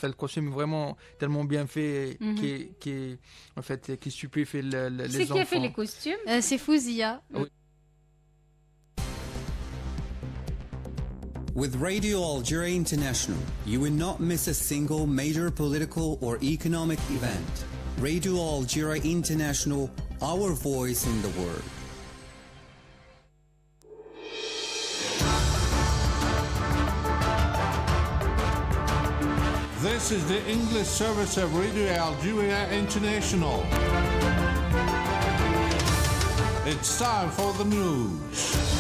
fait, le costume est vraiment tellement bien fait, qui stupéfie les enfants. C'est qui a fait les costumes? C'est Fouzia. Oui. With Radio Algeria International, you will not miss a single major political or economic event. Radio Algeria International, our voice in the world. This is the English service of Radio Algeria International. It's time for the news.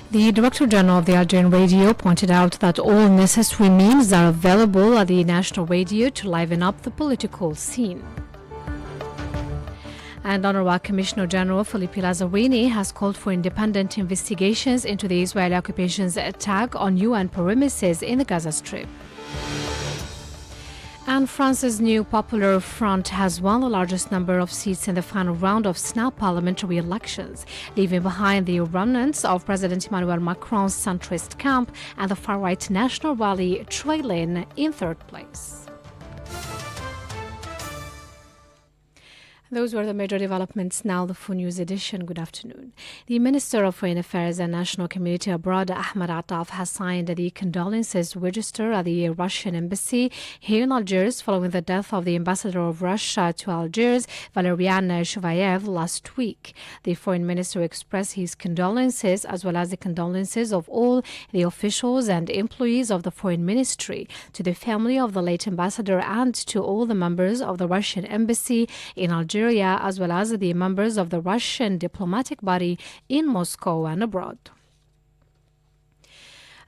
The Director General of the Algerian Radio pointed out that all necessary means are available at the national radio to liven up the political scene. And UNRWA Commissioner General Philippe Lazzarini has called for independent investigations into the Israeli occupation's attack on UN premises in the Gaza Strip. And France's new Popular Front has won the largest number of seats in the final round of snap parliamentary elections, leaving behind the remnants of President Emmanuel Macron's centrist camp and the far-right National Rally trailing in third place. Those were the major developments. Now the full news edition. Good afternoon. The Minister of Foreign Affairs and National Community Abroad, Ahmed Attaf, has signed the condolences register at the Russian embassy here in Algiers following the death of the ambassador of Russia to Algiers, Valerian Shuvayev, last week. The foreign minister expressed his condolences as well as the condolences of all the officials and employees of the foreign ministry to the family of the late ambassador and to all the members of the Russian embassy in Algiers, as well as the members of the Russian diplomatic body in Moscow and abroad.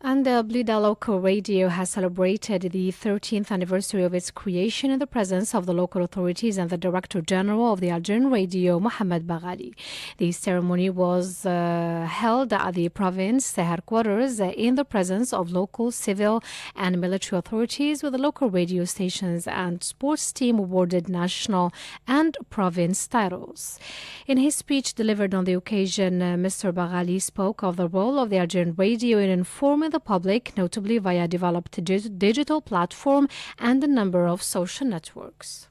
And Blida Local Radio has celebrated the 13th anniversary of its creation in the presence of the local authorities and the Director General of the Algerian Radio, Mohamed Baghali. The ceremony was held at the province headquarters in the presence of local civil and military authorities, with the local radio stations and sports team awarded national and province titles. In his speech delivered on the occasion, Mr. Baghali spoke of the role of the Algerian radio in informing the public, notably via developed digital platform and a number of social networks.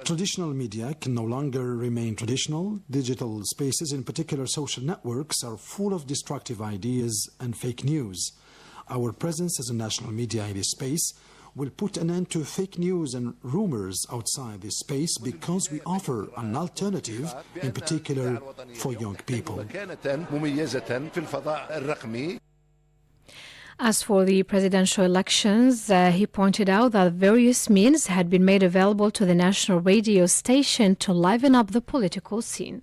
Traditional media can no longer remain traditional. Digital spaces, in particular social networks, are full of destructive ideas and fake news. Our presence as a national media in this space will put an end to fake news and rumors outside this space because we offer an alternative, in particular for young people. As for the presidential elections, he pointed out that various means had been made available to the national radio station to liven up the political scene.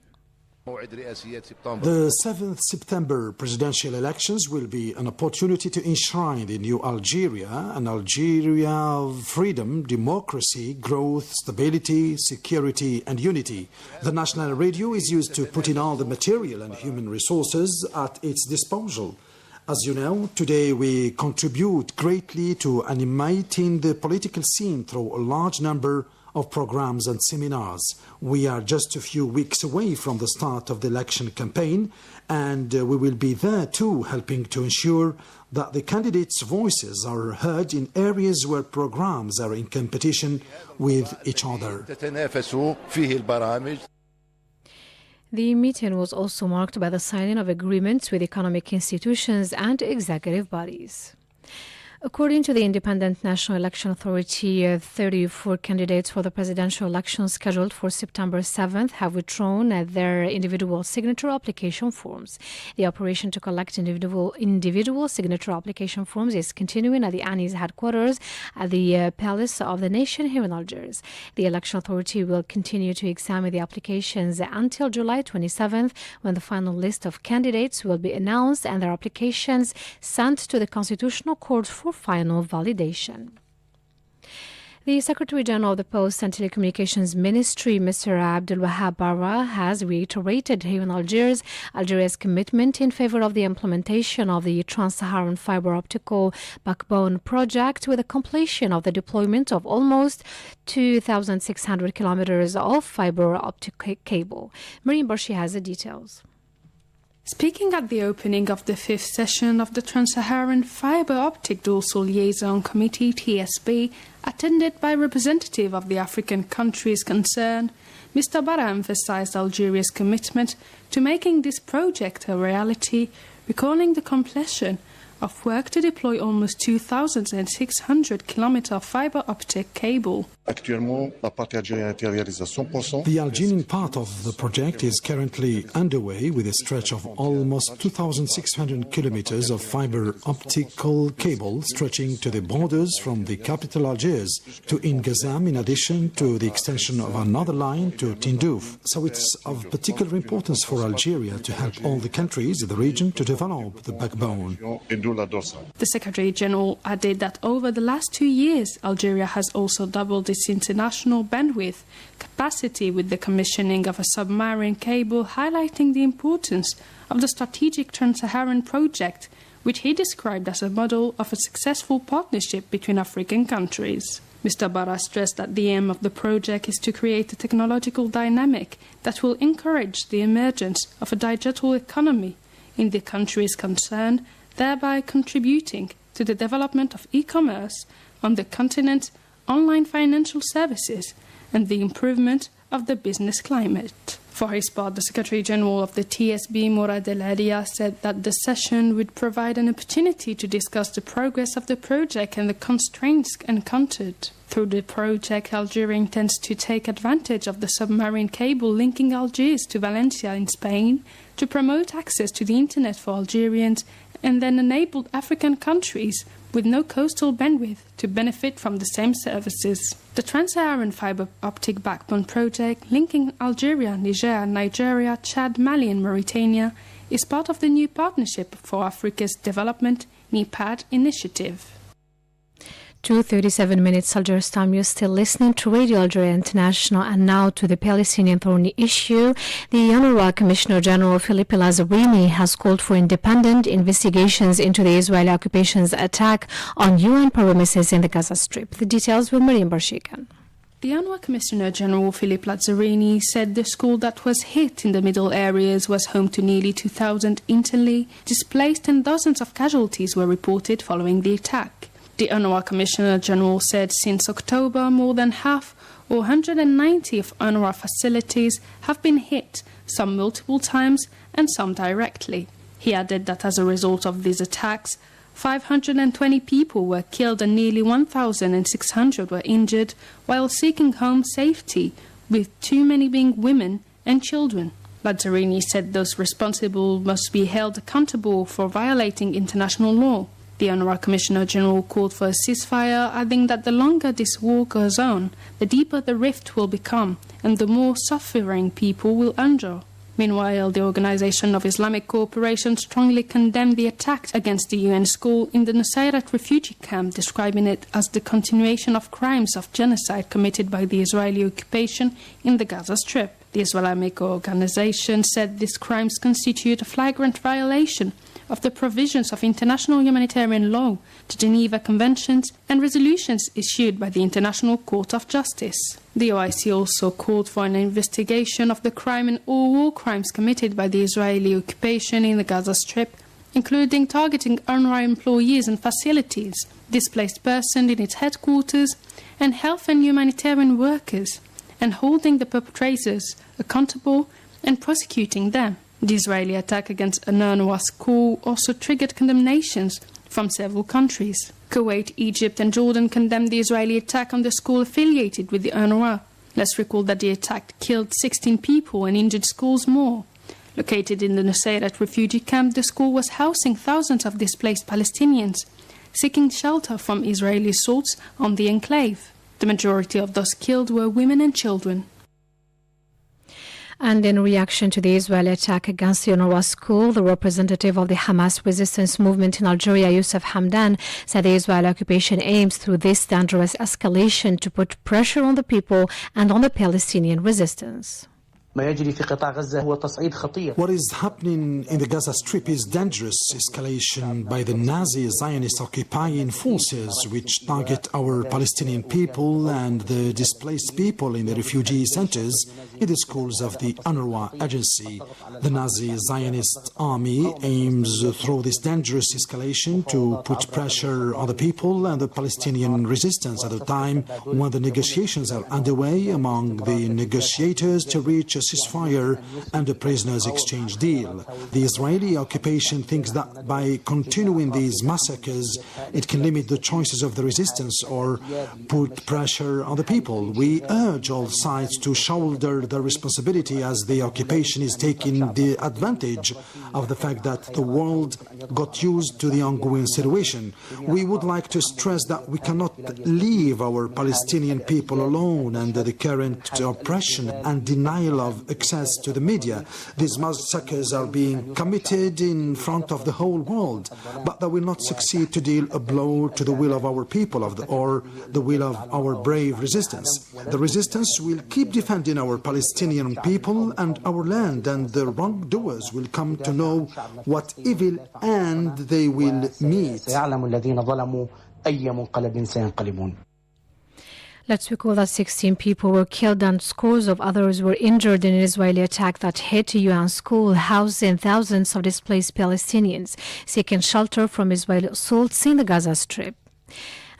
The 7th September presidential elections will be an opportunity to enshrine the new Algeria, an Algeria of freedom, democracy, growth, stability, security and unity. The national radio is used to put in all the material and human resources at its disposal. As you know, today we contribute greatly to animating the political scene through a large number of programs and seminars. We are just a few weeks away from the start of the election campaign, and we will be there too, helping to ensure that the candidates' voices are heard in areas where programs are in competition with each other. The meeting was also marked by the signing of agreements with economic institutions and executive bodies. According to the Independent National Election Authority, 34 candidates for the presidential election scheduled for September 7th have withdrawn their individual signature application forms. The operation to collect individual signature application forms is continuing at the ANI's headquarters at the Palace of the Nation here in Algiers. The Election Authority will continue to examine the applications until July 27th, when the final list of candidates will be announced and their applications sent to the Constitutional Court for final validation. The Secretary General of the Post and Telecommunications Ministry, Mr. Abdul Wahab Barra, has reiterated here in Algiers Algeria's commitment in favor of the implementation of the Trans-Saharan Fiber Optical Backbone project, with the completion of the deployment of almost 2,600 kilometers of fiber optic cable. Marine Barshi has the details. Speaking at the opening of the 5th session of the Trans-Saharan Fibre Optic Dorsal Liaison Committee, TSB, attended by representatives of the African countries concerned, Mr. Barra emphasized Algeria's commitment to making this project a reality, recalling the completion of work to deploy almost 2,600 kilometers of fibre optic cable. The Algerian part of the project is currently underway with a stretch of almost 2,600 kilometers of fibre optical cable stretching to the borders from the capital Algiers to N'Gazam, in addition to the extension of another line to Tindouf. So it's of particular importance for Algeria to help all the countries in the region to develop the backbone. The Secretary General added that over the last 2 years, Algeria has also doubled its international bandwidth capacity with the commissioning of a submarine cable, highlighting the importance of the strategic Trans-Saharan project, which he described as a model of a successful partnership between African countries. Mr. Barra stressed that the aim of the project is to create a technological dynamic that will encourage the emergence of a digital economy in the countries concerned, thereby contributing to the development of e-commerce on the continent, online financial services, and the improvement of the business climate. For his part, the Secretary General of the TSB, Mourad El Haria, said that the session would provide an opportunity to discuss the progress of the project and the constraints encountered. Through the project, Algeria intends to take advantage of the submarine cable linking Algiers to Valencia in Spain to promote access to the internet for Algerians and then enable African countries with no coastal bandwidth to benefit from the same services. The Trans-Saharan Fibre Optic Backbone project linking Algeria, Nigeria, Chad, Mali and Mauritania is part of the new Partnership for Africa's Development (NEPAD) initiative. 2:37 minutes Algiers time. You're still listening to Radio Algeria International, and now to the Palestinian Authority issue. The UNRWA Commissioner General Philippe Lazzarini has called for independent investigations into the Israeli occupation's attack on UN premises in the Gaza Strip. The details with Mariam Barshikan. The UNRWA Commissioner General Philippe Lazzarini said the school that was hit in the middle areas was home to nearly 2,000 internally displaced, and dozens of casualties were reported following the attack. The UNRWA Commissioner General said since October, more than half, or 190 of UNRWA facilities have been hit, some multiple times and some directly. He added that as a result of these attacks, 520 people were killed and nearly 1,600 were injured while seeking home safety, with too many being women and children. Lazzarini said those responsible must be held accountable for violating international law. The UNRWA Commissioner General called for a ceasefire, adding that the longer this war goes on, the deeper the rift will become and the more suffering people will endure. Meanwhile, the Organization of Islamic Cooperation strongly condemned the attacks against the UN school in the Nusayrat refugee camp, describing it as the continuation of crimes of genocide committed by the Israeli occupation in the Gaza Strip. The Islamic Organization said these crimes constitute a flagrant violation of the provisions of international humanitarian law, the Geneva Conventions and resolutions issued by the International Court of Justice. The OIC also called for an investigation of the crime and all war crimes committed by the Israeli occupation in the Gaza Strip, including targeting UNRWA employees and facilities, displaced persons in its headquarters, and health and humanitarian workers, and holding the perpetrators accountable and prosecuting them. The Israeli attack against an UNRWA school also triggered condemnations from several countries. Kuwait, Egypt and Jordan condemned the Israeli attack on the school affiliated with the UNRWA. Let's recall that the attack killed 16 people and injured scores more. Located in the Nusayrat refugee camp, the school was housing thousands of displaced Palestinians, seeking shelter from Israeli assaults on the enclave. The majority of those killed were women and children. And in reaction to the Israeli attack against the UNRWA school, the representative of the Hamas resistance movement in Algeria, Youssef Hamdan, said the Israeli occupation aims through this dangerous escalation to put pressure on the people and on the Palestinian resistance. ما يجري في قطاع غزة هو تصعيد خطير. What is happening in the Gaza Strip is dangerous escalation by the Nazi Zionist occupying forces which target our Palestinian people and the displaced people in the refugee centers in the schools of the UNRWA agency. The Nazi Zionist army aims through this dangerous escalation to put pressure on the people and the Palestinian resistance at a time when the negotiations are underway among the negotiators to reach a ceasefire and a prisoners exchange deal. The Israeli occupation thinks that by continuing these massacres, it can limit the choices of the resistance or put pressure on the people. We urge all sides to shoulder the responsibility as the occupation is taking the advantage of the fact that the world got used to the ongoing situation. We would like to stress that we cannot leave our Palestinian people alone under the current oppression and denial of access to the media. These massacres are being committed in front of the whole world, but they will not succeed to deal a blow to the will of our people or the will of our brave resistance. The resistance will keep defending our Palestinian people and our land, and the wrongdoers will come to know what evil end they will meet. Let's recall that 16 people were killed and scores of others were injured in an Israeli attack that hit a UN school, housing thousands of displaced Palestinians seeking shelter from Israeli assaults in the Gaza Strip.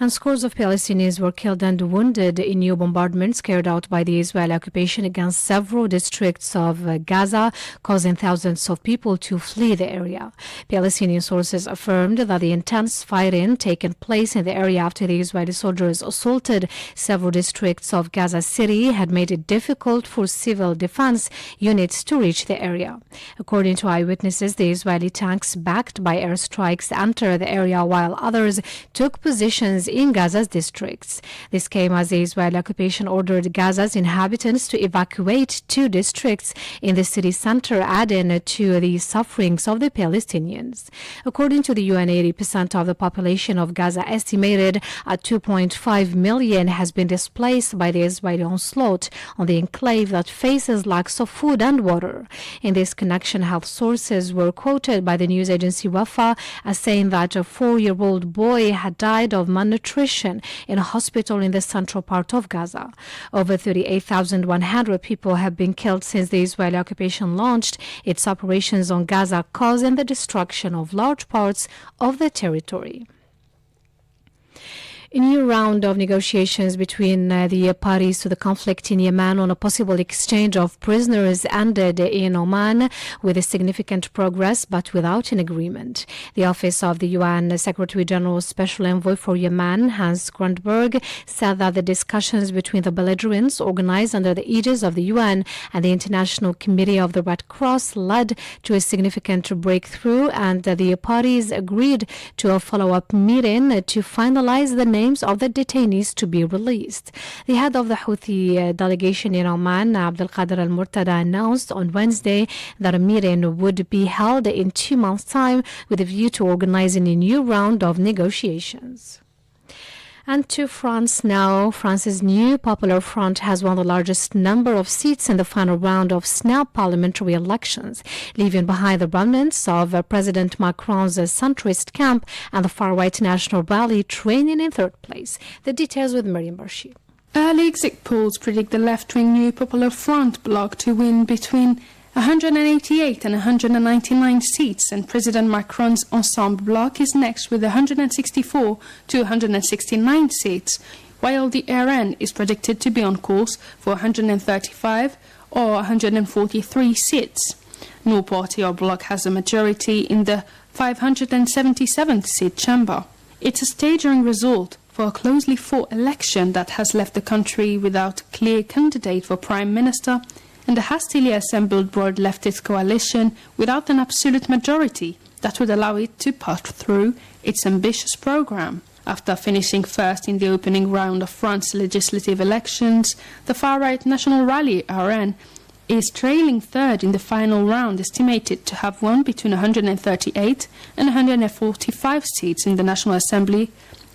And scores of Palestinians were killed and wounded in new bombardments carried out by the Israeli occupation against several districts of Gaza, causing thousands of people to flee the area. Palestinian sources affirmed that the intense fighting taken place in the area after the Israeli soldiers assaulted several districts of Gaza City had made it difficult for civil defense units to reach the area. According to eyewitnesses, the Israeli tanks backed by airstrikes entered the area while others took positions in Gaza's districts. This came as the Israeli occupation ordered Gaza's inhabitants to evacuate 2 districts in the city center, adding to the sufferings of the Palestinians. According to the UN, 80% of the population of Gaza, estimated at 2.5 million, has been displaced by the Israeli onslaught on the enclave that faces lacks of food and water. In this connection, health sources were quoted by the news agency Wafa as saying that a 4-year-old boy had died of malnutrition in a hospital in the central part of Gaza. Over 38,100 people have been killed since the Israeli occupation launched its operations on Gaza, causing the destruction of large parts of the territory. A new round of negotiations between the parties to the conflict in Yemen on a possible exchange of prisoners ended in Oman with a significant progress but without an agreement. The office of the UN Secretary General's Special Envoy for Yemen, Hans Grundberg, said that the discussions between the belligerents organized under the aegis of the UN and the International Committee of the Red Cross led to a significant breakthrough, and the parties agreed to a follow-up meeting to finalize the names of the detainees to be released. The head of the Houthi delegation in Oman, Abdelkader al-Murtada, announced on Wednesday that a meeting would be held in 2 months' time with a view to organizing a new round of negotiations. And to France now. France's new Popular Front has won the largest number of seats in the final round of snap parliamentary elections, leaving behind the remnants of President Macron's centrist camp and the far-right National Rally, trailing in 3rd place. The details with Miriam Barshi. Early exit polls predict the left-wing New Popular Front bloc to win between 188 and 199 seats, and President Macron's Ensemble bloc is next with 164 to 169 seats, while the RN is predicted to be on course for 135 or 143 seats. No party or bloc has a majority in the 577th seat chamber. It's a staggering result for a closely fought election that has left the country without a clear candidate for Prime Minister and a hastily assembled broad leftist coalition without an absolute majority that would allow it to push through its ambitious program. After finishing first in the opening round of France's legislative elections, the far-right National Rally, RN, is trailing third in the final round, estimated to have won between 138 and 145 seats in the National Assembly,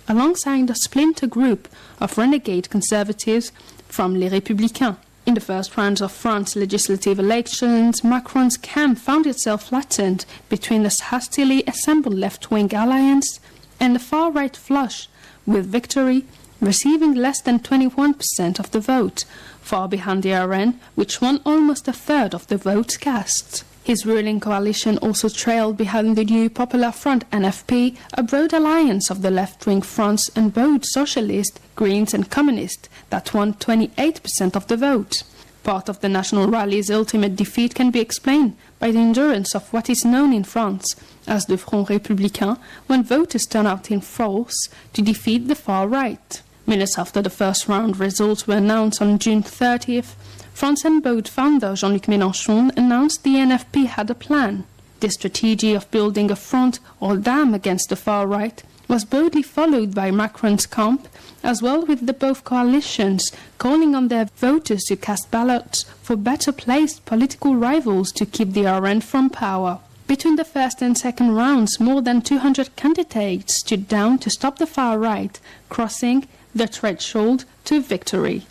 alongside a splinter group of renegade conservatives from Les Républicains. In the first rounds of France legislative elections, Macron's camp found itself flattened between the hastily assembled left-wing alliance and the far-right flush, with Victory receiving less than 21% of the vote, far behind the RN, which won almost a third of the votes cast. His ruling coalition also trailed behind the new Popular Front NFP, a broad alliance of the left-wing fronts and both Socialist, Greens and Communist, that won 28% of the vote. Part of the National Rally's ultimate defeat can be explained by the endurance of what is known in France as the Front Républicain, when voters turn out in force to defeat the far right. Minutes after the first round results were announced on June 30th, France and both founder Jean-Luc Mélenchon announced the NFP had a plan. This strategy of building a front or dam against the far right was boldly followed by Macron's camp, as well with the both coalitions calling on their voters to cast ballots for better placed political rivals to keep the RN from power. Between the first and second rounds, more than 200 candidates stood down to stop the far right, crossing the threshold to victory.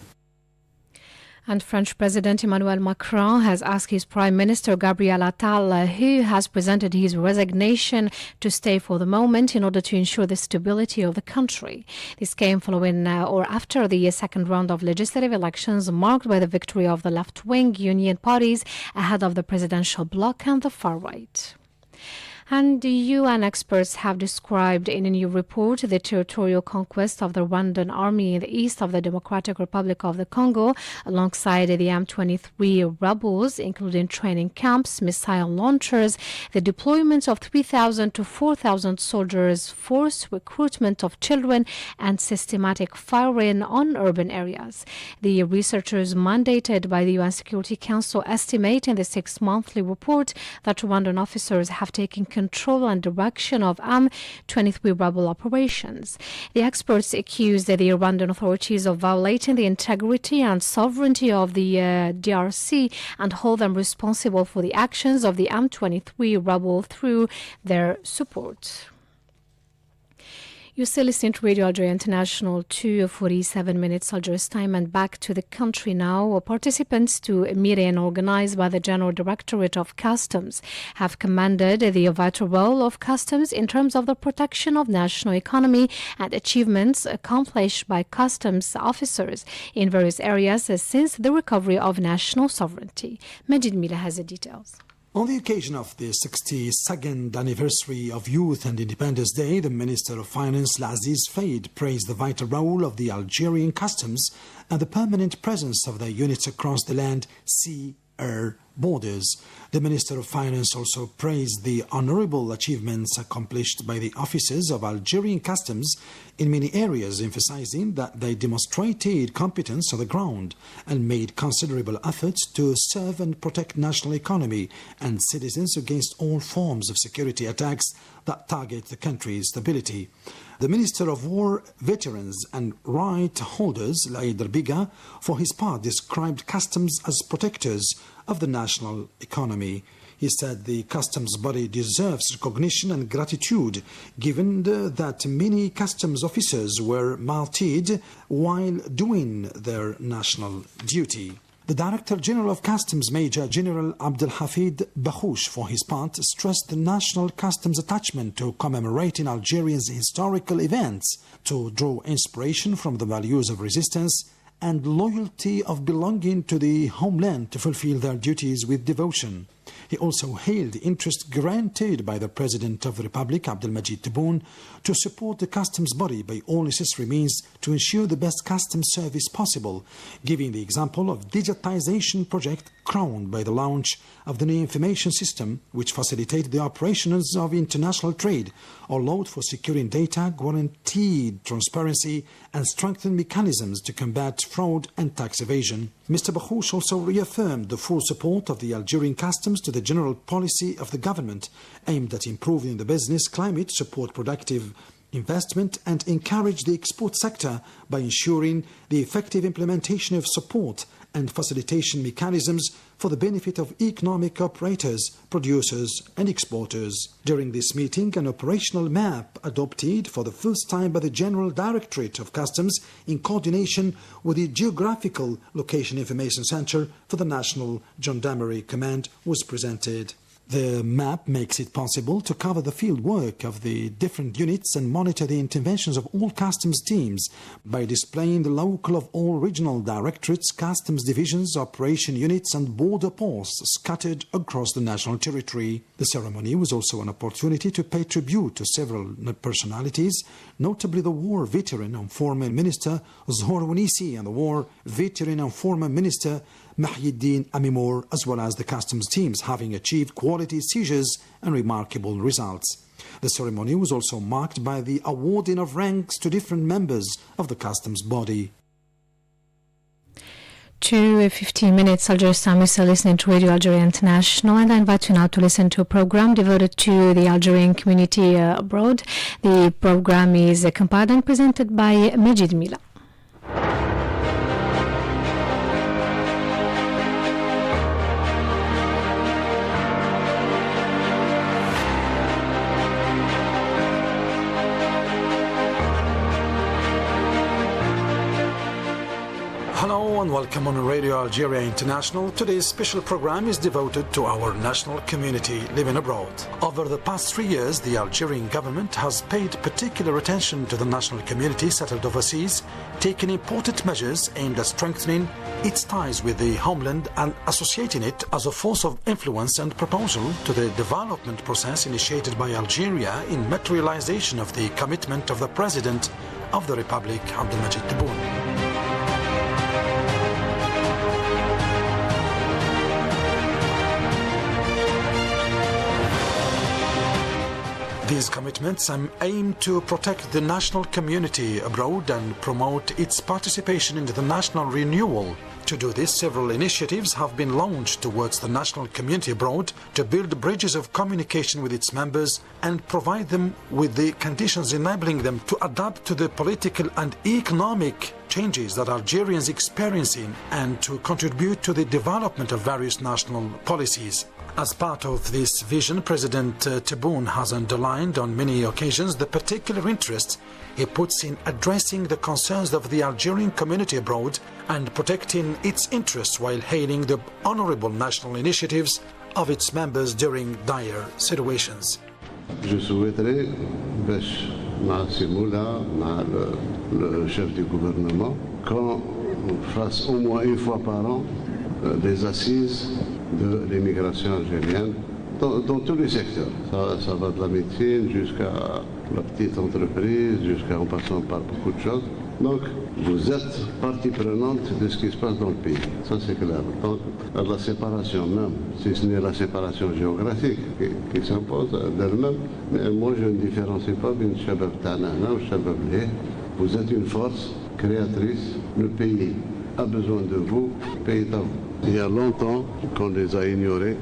And French President Emmanuel Macron has asked his Prime Minister Gabriel Attal, who has presented his resignation, to stay for the moment in order to ensure the stability of the country. This came following or after the second round of legislative elections marked by the victory of the left-wing union parties ahead of the presidential bloc and the far right. And the UN experts have described in a new report the territorial conquest of the Rwandan army in the east of the Democratic Republic of the Congo, alongside the M23 rebels, including training camps, missile launchers, the deployment of 3,000 to 4,000 soldiers, forced recruitment of children, and systematic firing on urban areas. The researchers mandated by the UN Security Council estimate in the 6-monthly report that Rwandan officers have taken control and direction of M23 rebel operations. The experts accused the Rwandan authorities of violating the integrity and sovereignty of the DRC and hold them responsible for the actions of the M23 rebel through their support. You're still listening to Radio Algeria International, 2:47 minutes Algeria's time, and back to the country now. Participants to a meeting organized by the General Directorate of Customs have commended the vital role of customs in terms of the protection of national economy and achievements accomplished by customs officers in various areas since the recovery of national sovereignty. Majid Mila has the details. On the occasion of the 62nd anniversary of Youth and Independence Day, the Minister of Finance, Laziz Faid, praised the vital role of the Algerian customs and the permanent presence of their units across the land, sea, air borders. The Minister of Finance also praised the honorable achievements accomplished by the officers of Algerian customs in many areas, emphasizing that they demonstrated competence on the ground and made considerable efforts to serve and protect national economy and citizens against all forms of security attacks that target the country's stability. The Minister of War, Veterans and Right Holders, Laïd Biga, for his part described customs as protectors of the national economy. He said the customs body deserves recognition and gratitude, given that many customs officers were martyred while doing their national duty. The Director General of Customs, Major General Abdelhafid Bakhouch, for his part, stressed the national customs attachment to commemorating Algerians' historical events, to draw inspiration from the values of resistance and loyalty of belonging to the homeland to fulfill their duties with devotion. He also hailed the interest granted by the President of the Republic, Abdelmajid Tebboune, to support the customs body by all necessary means to ensure the best customs service possible, giving the example of digitization project crowned by the launch of the new information system, which facilitated the operations of international trade, allowed for securing data, guaranteed transparency, and strengthened mechanisms to combat fraud and tax evasion. Mr. Bakhouch also reaffirmed the full support of the Algerian customs to the general policy of the government aimed at improving the business climate, support productive investment and encourage the export sector by ensuring the effective implementation of support and facilitation mechanisms for the benefit of economic operators, producers and exporters. During this meeting, an operational map adopted for the first time by the General Directorate of Customs in coordination with the Geographical Location Information Centre for the National Gendarmerie Command was presented. The map makes it possible to cover the field work of the different units and monitor the interventions of all customs teams by displaying the local of all regional directorates, customs divisions, operation units and border posts scattered across the national territory. The ceremony was also an opportunity to pay tribute to several personalities, notably the war veteran and former minister Zhour Wunisi and the war veteran and former minister Mahyiddin Amimour, as well as the customs teams having achieved quality seizures and remarkable results. The ceremony was also marked by the awarding of ranks to different members of the customs body. 15 minutes Algeria's time. We're still listening to Radio Algeria International, and I invite you now to listen to a program devoted to the Algerian community abroad. The program is compiled and presented by Majid Mila. Hello and welcome on Radio Algeria International. Today's special program is devoted to our national community living abroad. Over the past 3 years, the Algerian government has paid particular attention to the national community settled overseas, taking important measures aimed at strengthening its ties with the homeland and associating it as a force of influence and proposal to the development process initiated by Algeria in materialization of the commitment of the President of the Republic, Abdelmajid Tebboune. These commitments aim to protect the national community abroad and promote its participation in the national renewal. To do this, several initiatives have been launched towards the national community abroad to build bridges of communication with its members and provide them with the conditions enabling them to adapt to the political and economic changes that Algerians are experiencing and to contribute to the development of various national policies. As part of this vision, President Tebboune has underlined on many occasions the particular interest he puts in addressing the concerns of the Algerian community abroad and protecting its interests while hailing the honorable national initiatives of its members during dire situations. Je souhaiterais, مع Simoula, مع le chef du gouvernement, qu'on fasse au moins une fois par an des assises de l'immigration algérienne dans tous les secteurs. Ça va de la médecine jusqu'à la petite entreprise, en passant par beaucoup de choses. Donc, vous êtes partie prenante de ce qui se passe dans le pays. Ça, c'est clair. Donc, la séparation même, si ce n'est la séparation géographique qui s'impose d'elle-même, mais moi, je ne différencie pas entre Shabab Tanana ou Shabab Leh. Vous êtes une force créatrice. Le pays a besoin de vous. Le pays est à vous. Il y a longtemps qu'on les a ignorés.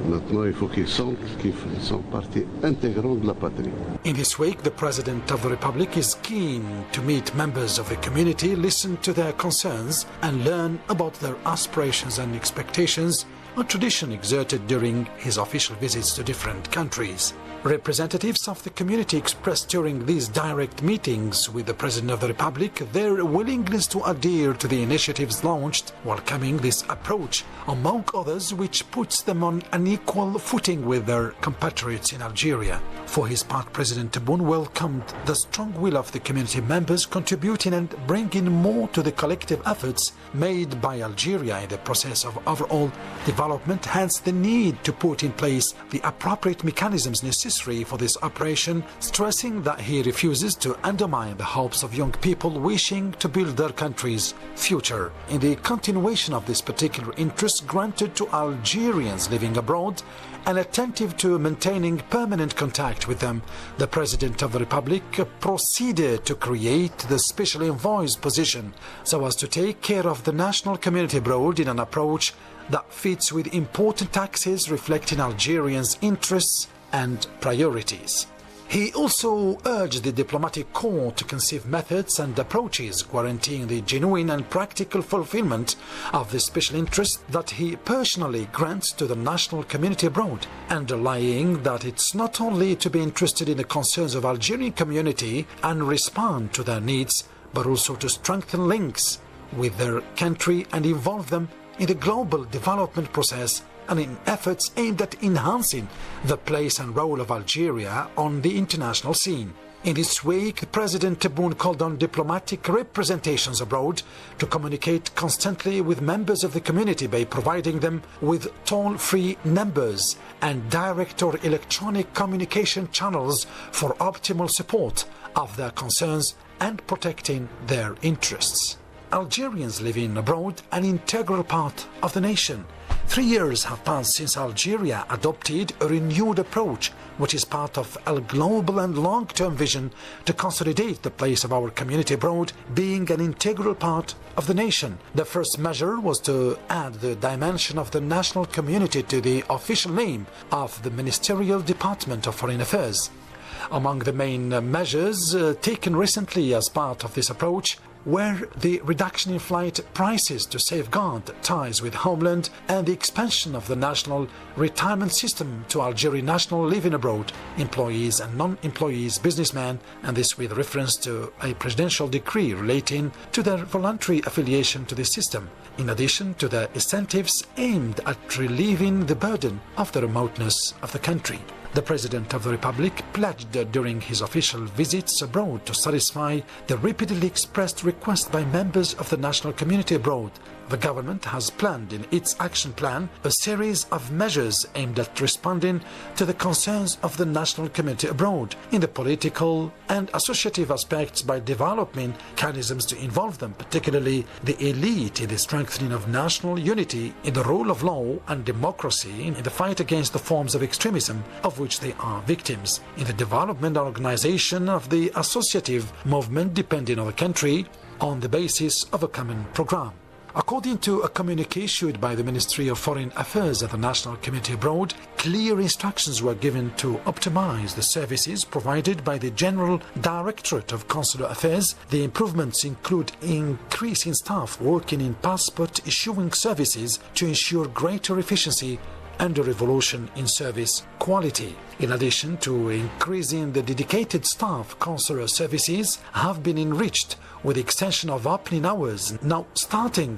Maintenant, il faut qu'ils sentent qu'ils sont partie intégrante de la patrie. In this week, the President of the Republic is keen to meet members of the community, listen to their concerns, and learn about their aspirations and expectations, a tradition exerted during his official visits to different countries. Representatives of the community expressed during these direct meetings with the President of the Republic their willingness to adhere to the initiatives launched, welcoming this approach, among others, which puts them on an equal footing with their compatriots in Algeria. For his part, President Tebboune welcomed the strong will of the community members contributing and bringing more to the collective efforts made by Algeria in the process of overall development, hence the need to put in place the appropriate mechanisms necessary for this operation, stressing that he refuses to undermine the hopes of young people wishing to build their country's future. In the continuation of this particular interest granted to Algerians living abroad and attentive to maintaining permanent contact with them, the President of the Republic proceeded to create the special envoy's position so as to take care of the national community abroad in an approach that fits with important axes reflecting Algerians' interests and priorities. He also urged the diplomatic corps to conceive methods and approaches guaranteeing the genuine and practical fulfillment of the special interest that he personally grants to the national community abroad, underlying that it's not only to be interested in the concerns of Algerian community and respond to their needs, but also to strengthen links with their country and involve them in the global development process and in efforts aimed at enhancing the place and role of Algeria on the international scene. In this week, President Tebboune called on diplomatic representations abroad to communicate constantly with members of the community by providing them with toll-free numbers and direct or electronic communication channels for optimal support of their concerns and protecting their interests. Algerians living abroad, an integral part of the nation. 3 years have passed since Algeria adopted a renewed approach, which is part of a global and long-term vision to consolidate the place of our community abroad being an integral part of the nation. The first measure was to add the dimension of the national community to the official name of the Ministerial Department of Foreign Affairs. Among the main measures taken recently as part of this approach were the reduction in flight prices to safeguard ties with homeland and the expansion of the national retirement system to Algerian national living abroad, employees and non-employees, businessmen, and this with reference to a presidential decree relating to their voluntary affiliation to the system, in addition to the incentives aimed at relieving the burden of the remoteness of the country. The President of the Republic pledged during his official visits abroad to satisfy the repeatedly expressed request by members of the national community abroad. The government has planned in its action plan a series of measures aimed at responding to the concerns of the national community abroad in the political and associative aspects by developing mechanisms to involve them, particularly the elite, in the strengthening of national unity, in the rule of law and democracy, in the fight against the forms of extremism of which they are victims, in the development and organization of the associative movement depending on the country on the basis of a common program. According to a communique issued by the Ministry of Foreign Affairs at the National Committee Abroad, clear instructions were given to optimize the services provided by the General Directorate of Consular Affairs. The improvements include increasing staff working in passport issuing services to ensure greater efficiency and a revolution in service quality. In addition to increasing the dedicated staff, consular services have been enriched with the extension of opening hours, now starting